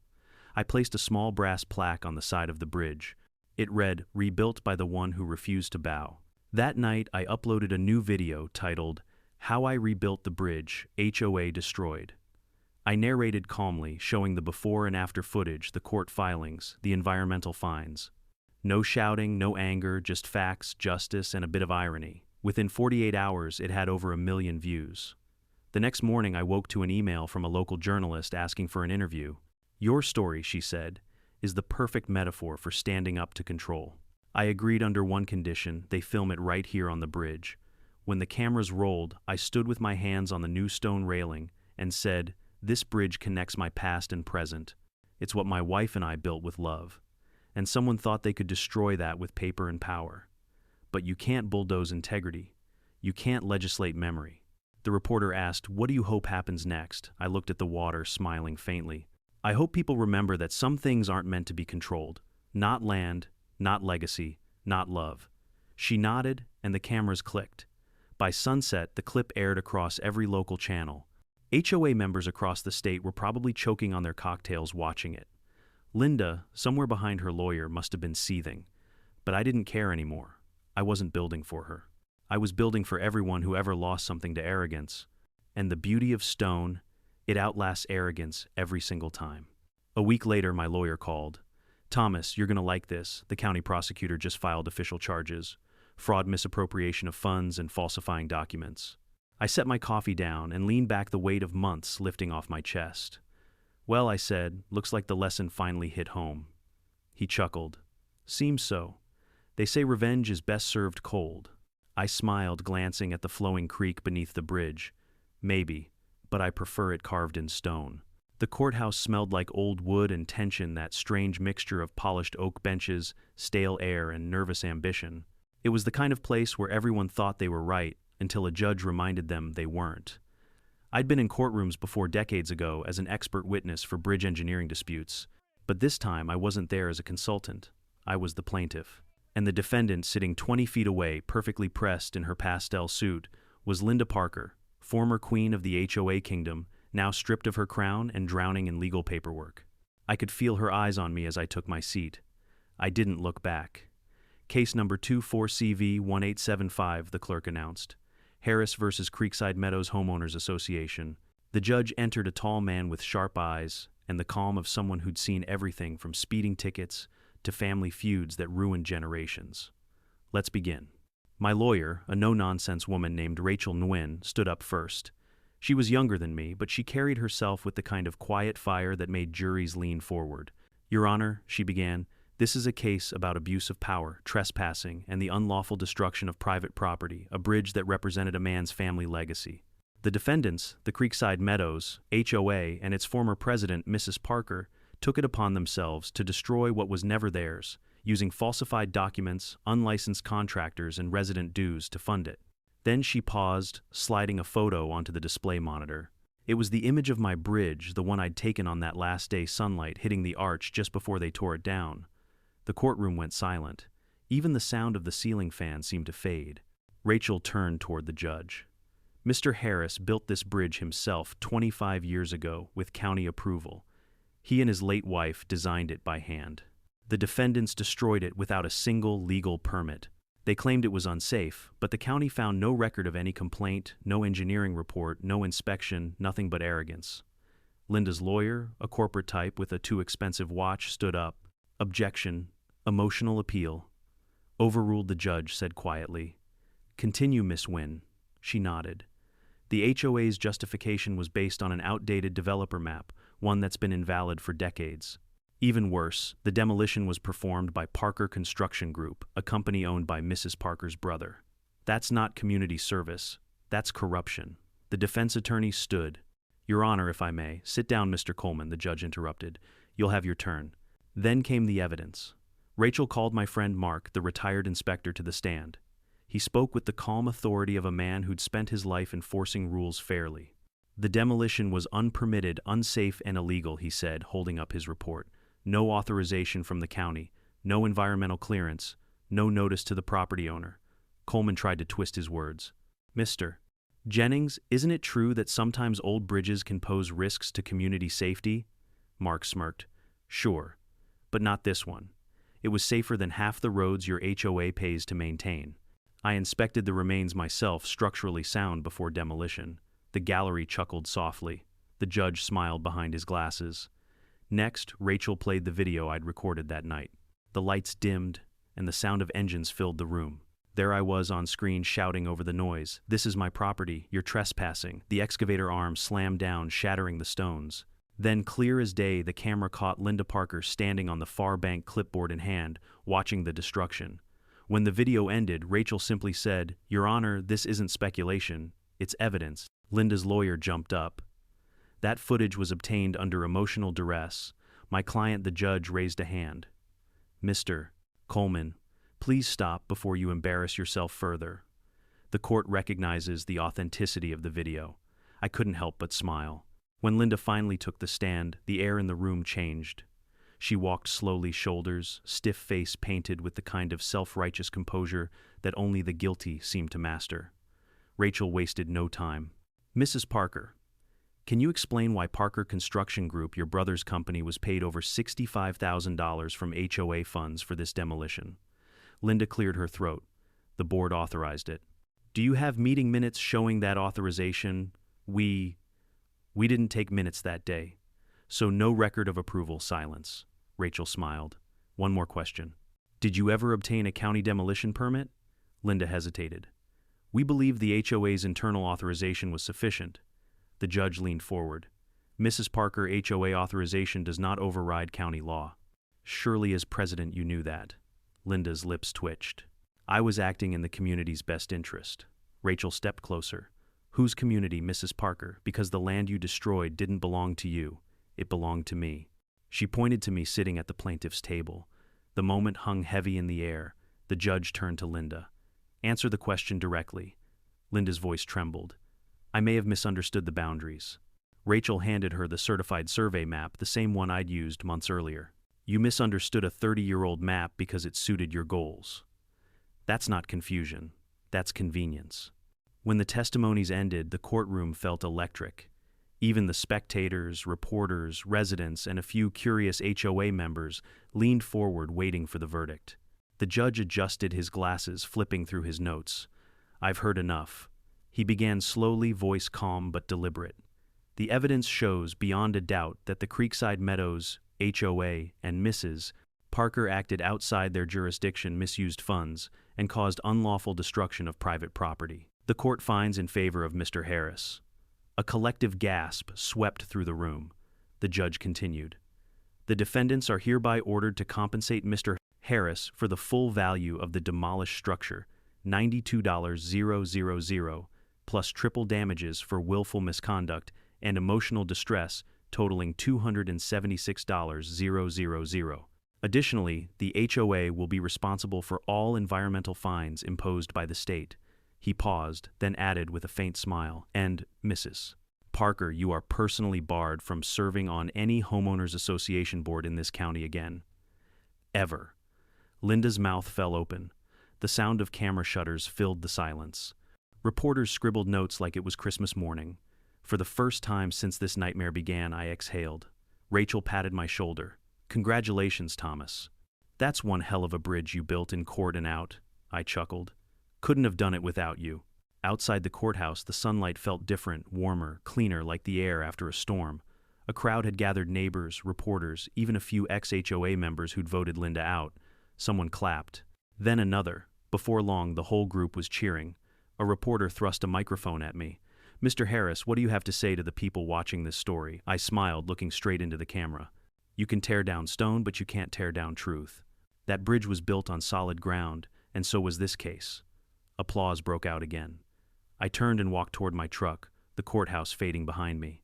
Speaker 1: I placed a small brass plaque on the side of the bridge. It read, "Rebuilt by the one who refused to bow." That night, I uploaded a new video titled, "How I Rebuilt the Bridge, HOA Destroyed." I narrated calmly, showing the before and after footage, the court filings, the environmental fines. No shouting, no anger, just facts, justice, and a bit of irony. Within 48 hours, it had over 1 million views. The next morning, I woke to an email from a local journalist asking for an interview. "Your story," she said, "is the perfect metaphor for standing up to control." I agreed under one condition: they film it right here on the bridge. When the cameras rolled, I stood with my hands on the new stone railing and said, "This bridge connects my past and present. It's what my wife and I built with love." And someone thought they could destroy that with paper and power. But you can't bulldoze integrity. You can't legislate memory. The reporter asked, "What do you hope happens next?" I looked at the water, smiling faintly. "I hope people remember that some things aren't meant to be controlled. Not land, not legacy, not love." She nodded, and the cameras clicked. By sunset, the clip aired across every local channel. HOA members across the state were probably choking on their cocktails watching it. Linda, somewhere behind her lawyer, must have been seething. But I didn't care anymore. I wasn't building for her. I was building for everyone who ever lost something to arrogance. And the beauty of stone, it outlasts arrogance every single time. A week later, my lawyer called. "Thomas, you're going to like this. The county prosecutor just filed official charges: fraud, misappropriation of funds, and falsifying documents." I set my coffee down and leaned back, the weight of months lifting off my chest. "Well," I said, "looks like the lesson finally hit home." He chuckled. "Seems so. They say revenge is best served cold." I smiled, glancing at the flowing creek beneath the bridge. "Maybe, but I prefer it carved in stone." The courthouse smelled like old wood and tension, that strange mixture of polished oak benches, stale air, and nervous ambition. It was the kind of place where everyone thought they were right until a judge reminded them they weren't. I'd been in courtrooms before decades ago as an expert witness for bridge engineering disputes, but this time I wasn't there as a consultant. I was the plaintiff. And the defendant, sitting 20 feet away, perfectly pressed in her pastel suit, was Linda Parker, former queen of the HOA kingdom, now stripped of her crown and drowning in legal paperwork. I could feel her eyes on me as I took my seat. I didn't look back. "Case number 24CV1875, the clerk announced. "Harris versus Creekside Meadows Homeowners Association." The judge entered, a tall man with sharp eyes and the calm of someone who'd seen everything from speeding tickets to family feuds that ruined generations. "Let's begin." My lawyer, a no-nonsense woman named Rachel Nguyen, stood up first. She was younger than me, but she carried herself with the kind of quiet fire that made juries lean forward. "Your Honor," she began, "this is a case about abuse of power, trespassing, and the unlawful destruction of private property, a bridge that represented a man's family legacy. The defendants, the Creekside Meadows, HOA, and its former president, Mrs. Parker, took it upon themselves to destroy what was never theirs, using falsified documents, unlicensed contractors, and resident dues to fund it." Then she paused, sliding a photo onto the display monitor. It was the image of my bridge, the one I'd taken on that last day sunlight hitting the arch just before they tore it down. The courtroom went silent. Even the sound of the ceiling fan seemed to fade. Rachel turned toward the judge. "Mr. Harris built this bridge himself 25 years ago with county approval. He and his late wife designed it by hand. The defendants destroyed it without a single legal permit. They claimed it was unsafe, but the county found no record of any complaint, no engineering report, no inspection, nothing but arrogance." Linda's lawyer, a corporate type with a too-expensive watch, stood up. "Objection. Emotional appeal." "Overruled," the judge said quietly. "Continue, Miss Nguyen." She nodded. "The HOA's justification was based on an outdated developer map, one that's been invalid for decades. Even worse, the demolition was performed by Parker Construction Group, a company owned by Mrs. Parker's brother. That's not community service. That's corruption." The defense attorney stood. "Your Honor, if I may." "Sit down, Mr. Coleman," the judge interrupted. "You'll have your turn." Then came the evidence. Rachel called my friend Mark, the retired inspector, to the stand. He spoke with the calm authority of a man who'd spent his life enforcing rules fairly. "The demolition was unpermitted, unsafe, and illegal," he said, holding up his report. "No authorization from the county, no environmental clearance, no notice to the property owner." Coleman tried to twist his words. "Mr. Jennings, isn't it true that sometimes old bridges can pose risks to community safety?" Mark smirked. "Sure, but not this one. It was safer than half the roads your HOA pays to maintain. I inspected the remains myself, structurally sound before demolition." The gallery chuckled softly. The judge smiled behind his glasses. Next, Rachel played the video I'd recorded that night. The lights dimmed, and the sound of engines filled the room. There I was on screen shouting over the noise, "This is my property, you're trespassing." The excavator arm slammed down, shattering the stones. Then, clear as day, the camera caught Linda Parker standing on the far bank, clipboard in hand, watching the destruction. When the video ended, Rachel simply said, "Your Honor, this isn't speculation, it's evidence." Linda's lawyer jumped up. "That footage was obtained under emotional duress." My client, the judge, raised a hand. "Mr. Coleman, please stop before you embarrass yourself further." The court recognizes the authenticity of the video. I couldn't help but smile. When Linda finally took the stand, the air in the room changed. She walked slowly, shoulders, stiff face painted with the kind of self-righteous composure that only the guilty seem to master. Rachel wasted no time. "Mrs. Parker, can you explain why Parker Construction Group, your brother's company, was paid over $65,000 from HOA funds for this demolition?" Linda cleared her throat. "The board authorized it." "Do you have meeting minutes showing that authorization?" We didn't take minutes that day. So no record of approval." Silence. Rachel smiled. "One more question. Did you ever obtain a county demolition permit?" Linda hesitated. "We believe the HOA's internal authorization was sufficient." The judge leaned forward. "Mrs. Parker, HOA authorization does not override county law." "Surely as president you knew that." Linda's lips twitched. "I was acting in the community's best interest." Rachel stepped closer. "Whose community, Mrs. Parker? Because the land you destroyed didn't belong to you. It belonged to me." She pointed to me sitting at the plaintiff's table. The moment hung heavy in the air. The judge turned to Linda. "Answer the question directly." Linda's voice trembled. "I may have misunderstood the boundaries." Rachel handed her the certified survey map, the same one I'd used months earlier. "You misunderstood a 30-year-old map because it suited your goals." "That's not confusion. That's convenience." When the testimonies ended, the courtroom felt electric. Even the spectators, reporters, residents, and a few curious HOA members leaned forward waiting for the verdict. The judge adjusted his glasses, flipping through his notes. "I've heard enough." He began slowly, voice calm but deliberate. "The evidence shows beyond a doubt that the Creekside Meadows, HOA, and Mrs. Parker acted outside their jurisdiction, misused funds, and caused unlawful destruction of private property. The court finds in favor of Mr. Harris. A collective gasp swept through the room. The judge continued. The defendants are hereby ordered to compensate Mr. Harris for the full value of the demolished structure, $92,000, plus triple damages for willful misconduct and emotional distress totaling $276,000. Additionally, the HOA will be responsible for all environmental fines imposed by the state. He paused, then added with a faint smile, and, Mrs. Parker, you are personally barred from serving on any homeowners association board in this county again. Ever. Linda's mouth fell open. The sound of camera shutters filled the silence. Reporters scribbled notes like it was Christmas morning. For the first time since this nightmare began, I exhaled. Rachel patted my shoulder. Congratulations, Thomas. That's one hell of a bridge you built in court and out, I chuckled. Couldn't have done it without you. Outside the courthouse, the sunlight felt different, warmer, cleaner, like the air after a storm. A crowd had gathered, neighbors, reporters, even a few ex-HOA members who'd voted Linda out. Someone clapped. Then another. Before long, the whole group was cheering. A reporter thrust a microphone at me. Mr. Harris, what do you have to say to the people watching this story? I smiled, looking straight into the camera. You can tear down stone, but you can't tear down truth. That bridge was built on solid ground, and so was this case. Applause broke out again. I turned and walked toward my truck, the courthouse fading behind me.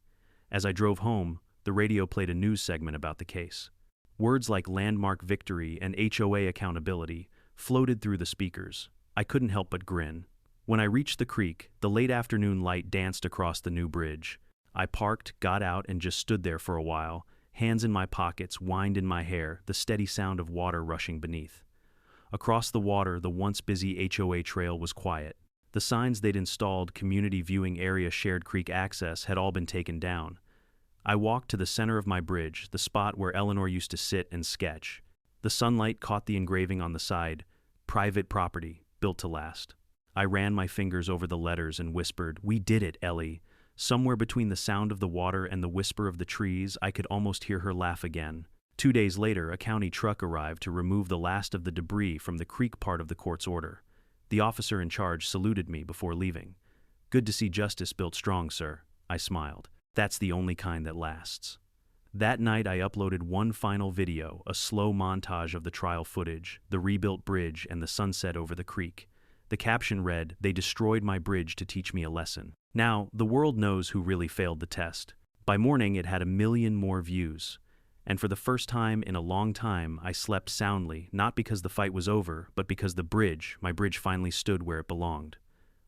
Speaker 1: As I drove home, the radio played a news segment about the case. Words like landmark victory and HOA accountability floated through the speakers. I couldn't help but grin. When I reached the creek, the late afternoon light danced across the new bridge. I parked, got out, and just stood there for a while, hands in my pockets, wind in my hair, the steady sound of water rushing beneath. Across the water, the once busy HOA trail was quiet. The signs they'd installed, community viewing area, shared creek access, had all been taken down. I walked to the center of my bridge, the spot where Eleanor used to sit and sketch. The sunlight caught the engraving on the side, private property, built to last. I ran my fingers over the letters and whispered, "We did it, Ellie." Somewhere between the sound of the water and the whisper of the trees, I could almost hear her laugh again. 2 days later, a county truck arrived to remove the last of the debris from the creek part of the court's order. The officer in charge saluted me before leaving. "Good to see justice built strong, sir," I smiled. "That's the only kind that lasts." That night I uploaded one final video, a slow montage of the trial footage, the rebuilt bridge, and the sunset over the creek. The caption read, "They destroyed my bridge to teach me a lesson." Now, the world knows who really failed the test. By morning, it had 1 million more views. And for the first time in a long time, I slept soundly, not because the fight was over, but because my bridge finally stood where it belonged.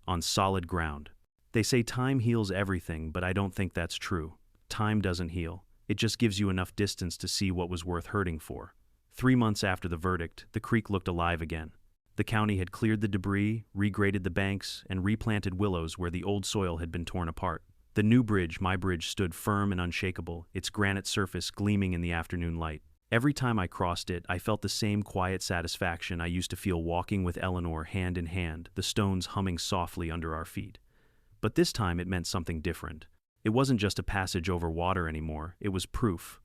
Speaker 1: On solid ground. They say time heals everything, but I don't think that's true. Time doesn't heal. It just gives you enough distance to see what was worth hurting for. 3 months after the verdict, the creek looked alive again. The county had cleared the debris, regraded the banks, and replanted willows where the old soil had been torn apart. The new bridge, my bridge, stood firm and unshakable, its granite surface gleaming in the afternoon light. Every time I crossed it, I felt the same quiet satisfaction I used to feel walking with Eleanor hand in hand, the stones humming softly under our feet. But this time it meant something different. It wasn't just a passage over water anymore, it was proof.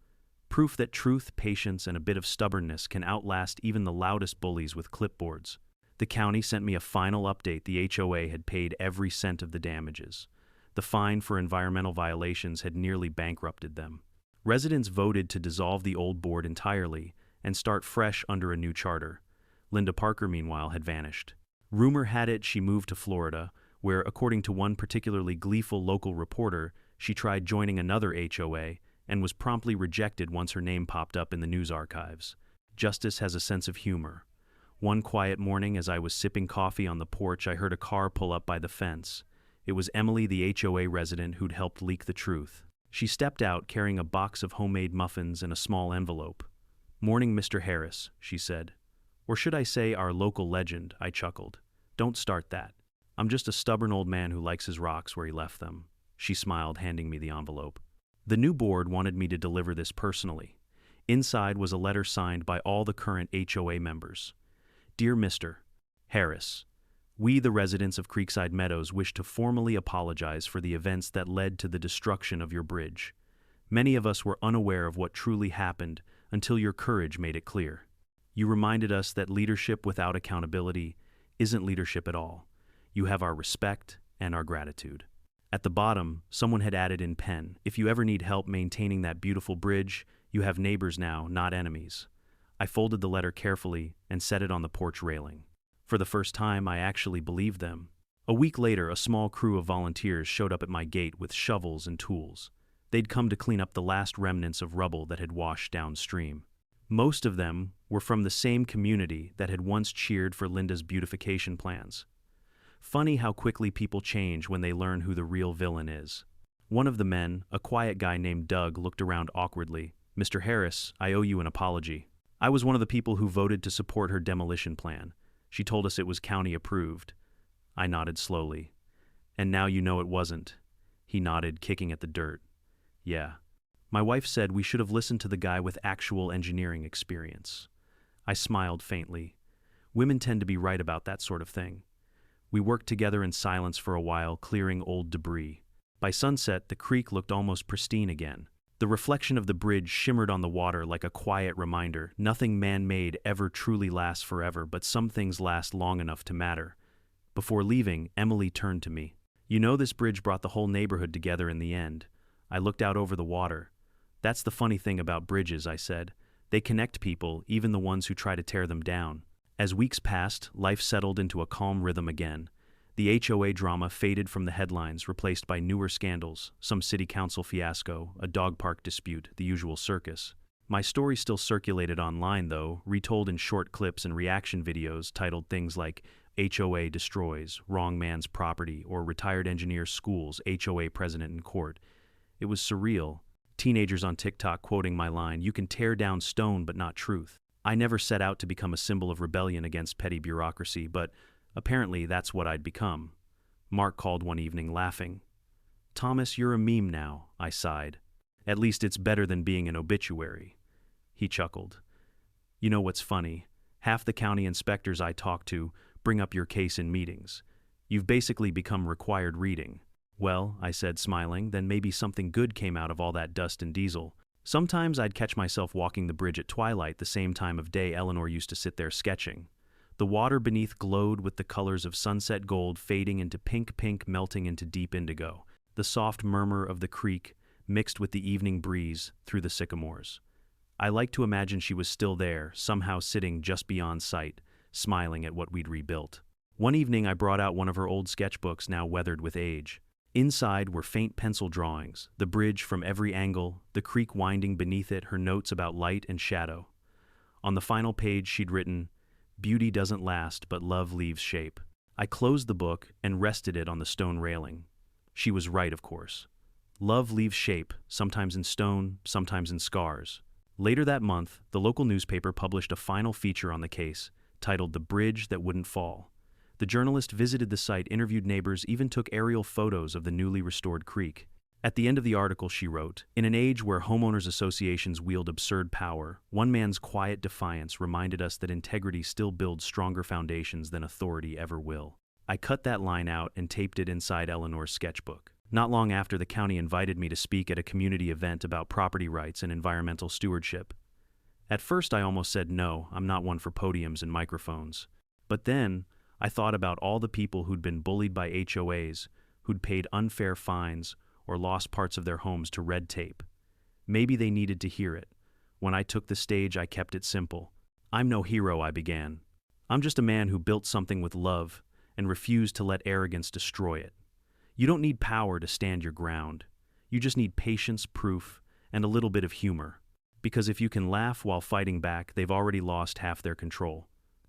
Speaker 1: Proof that truth, patience, and a bit of stubbornness can outlast even the loudest bullies with clipboards. The county sent me a final update. The HOA had paid every cent of the damages. The fine for environmental violations had nearly bankrupted them. Residents voted to dissolve the old board entirely and start fresh under a new charter. Linda Parker, meanwhile, had vanished. Rumor had it she moved to Florida, where, according to one particularly gleeful local reporter, she tried joining another HOA and was promptly rejected once her name popped up in the news archives. Justice has a sense of humor. One quiet morning, as I was sipping coffee on the porch, I heard a car pull up by the fence. It was Emily, the HOA resident who'd helped leak the truth. She stepped out carrying a box of homemade muffins and a small envelope. "Morning, Mr. Harris," she said. "Or should I say our local legend?" I chuckled. "Don't start that. I'm just a stubborn old man who likes his rocks where he left them." She smiled, handing me the envelope. The new board wanted me to deliver this personally. Inside was a letter signed by all the current HOA members. "Dear Mr. Harris, we, the residents of Creekside Meadows, wish to formally apologize for the events that led to the destruction of your bridge. Many of us were unaware of what truly happened until your courage made it clear. You reminded us that leadership without accountability isn't leadership at all. You have our respect and our gratitude. At the bottom, someone had added in pen, if you ever need help maintaining that beautiful bridge, you have neighbors now, not enemies. I folded the letter carefully and set it on the porch railing. For the first time, I actually believed them. A week later, a small crew of volunteers showed up at my gate with shovels and tools. They'd come to clean up the last remnants of rubble that had washed downstream. Most of them were from the same community that had once cheered for Linda's beautification plans. Funny how quickly people change when they learn who the real villain is. One of the men, a quiet guy named Doug, looked around awkwardly. "Mr. Harris, I owe you an apology. I was one of the people who voted to support her demolition plan. She told us it was county approved." I nodded slowly. "And now you know it wasn't." He nodded, kicking at the dirt. "Yeah. My wife said we should have listened to the guy with actual engineering experience." I smiled faintly. Women tend to be right about that sort of thing. We worked together in silence for a while, clearing old debris. By sunset, the creek looked almost pristine again. The reflection of the bridge shimmered on the water like a quiet reminder. Nothing man-made ever truly lasts forever, but some things last long enough to matter. Before leaving, Emily turned to me. "You know, this bridge brought the whole neighborhood together in the end." I looked out over the water. "That's the funny thing about bridges," I said. "They connect people, even the ones who try to tear them down." As weeks passed, life settled into a calm rhythm again. The HOA drama faded from the headlines, replaced by newer scandals, some city council fiasco, a dog park dispute, the usual circus. My story still circulated online, though, retold in short clips and reaction videos titled things like "HOA destroys, wrong man's property," or "Retired engineer schools, HOA president in court." It was surreal. Teenagers on TikTok quoting my line, "You can tear down stone but not truth." I never set out to become a symbol of rebellion against petty bureaucracy, but apparently that's what I'd become. Mark called one evening, laughing. "Thomas, you're a meme now," I sighed. "At least it's better than being an obituary." He chuckled. "You know what's funny? Half the county inspectors I talk to bring up your case in meetings. You've basically become required reading." "Well," I said, smiling, "then maybe something good came out of all that dust and diesel." Sometimes I'd catch myself walking the bridge at twilight, the same time of day Eleanor used to sit there sketching. The water beneath glowed with the colors of sunset gold fading into pink, melting into deep indigo. The soft murmur of the creek mixed with the evening breeze through the sycamores. I liked to imagine she was still there, somehow sitting just beyond sight, smiling at what we'd rebuilt. One evening I brought out one of her old sketchbooks, now weathered with age. Inside were faint pencil drawings, the bridge from every angle, the creek winding beneath it, her notes about light and shadow. On the final page she'd written, "Beauty doesn't last, but love leaves shape." I closed the book and rested it on the stone railing. She was right, of course. Love leaves shape, sometimes in stone, sometimes in scars. Later that month, the local newspaper published a final feature on the case, titled "The Bridge That Wouldn't Fall." The journalist visited the site, interviewed neighbors, even took aerial photos of the newly restored creek. At the end of the article she wrote, "In an age where homeowners associations wield absurd power, one man's quiet defiance reminded us that integrity still builds stronger foundations than authority ever will." I cut that line out and taped it inside Eleanor's sketchbook. Not long after, the county invited me to speak at a community event about property rights and environmental stewardship. At first I almost said no, I'm not one for podiums and microphones. But then I thought about all the people who'd been bullied by HOAs, who'd paid unfair fines, or lost parts of their homes to red tape. Maybe they needed to hear it. When I took the stage, I kept it simple. "I'm no hero," I began. "I'm just a man who built something with love and refused to let arrogance destroy it. You don't need power to stand your ground. You just need patience, proof, and a little bit of humor. Because if you can laugh while fighting back, they've already lost half their control."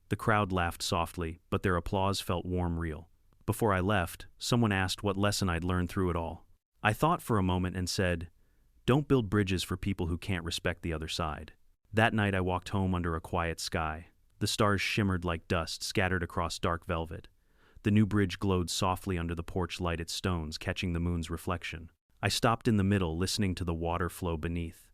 Speaker 1: The crowd laughed softly, but their applause felt warm, real. Before I left, someone asked what lesson I'd learned through it all. I thought for a moment and said, "Don't build bridges for people who can't respect the other side." That night I walked home under a quiet sky. The stars shimmered like dust scattered across dark velvet. The new bridge glowed softly under the porch-lighted stones, catching the moon's reflection. I stopped in the middle, listening to the water flow beneath.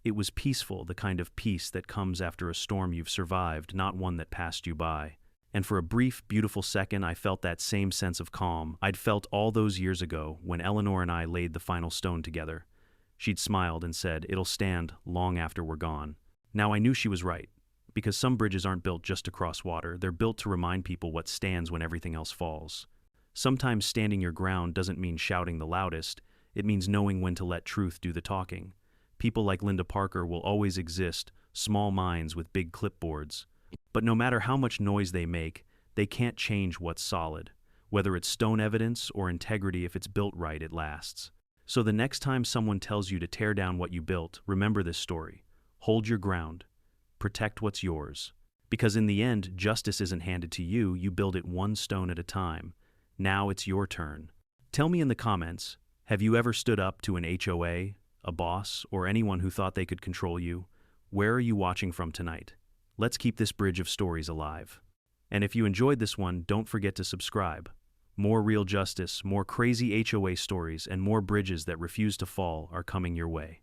Speaker 1: It was peaceful, the kind of peace that comes after a storm you've survived, not one that passed you by. And for a brief, beautiful second, I felt that same sense of calm I'd felt all those years ago when Eleanor and I laid the final stone together. She'd smiled and said, "It'll stand long after we're gone." Now I knew she was right. Because some bridges aren't built just to cross water, they're built to remind people what stands when everything else falls. Sometimes standing your ground doesn't mean shouting the loudest, it means knowing when to let truth do the talking. People like Linda Parker will always exist, small minds with big clipboards. But no matter how much noise they make, they can't change what's solid. Whether it's stone evidence or integrity, if it's built right, it lasts. So the next time someone tells you to tear down what you built, remember this story. Hold your ground. Protect what's yours. Because in the end, justice isn't handed to you, you build it one stone at a time. Now it's your turn. Tell me in the comments, have you ever stood up to an HOA, a boss, or anyone who thought they could control you? Where are you watching from tonight? Let's keep this bridge of stories alive. And if you enjoyed this one, don't forget to subscribe. More real justice, more crazy HOA stories, and more bridges that refuse to fall are coming your way.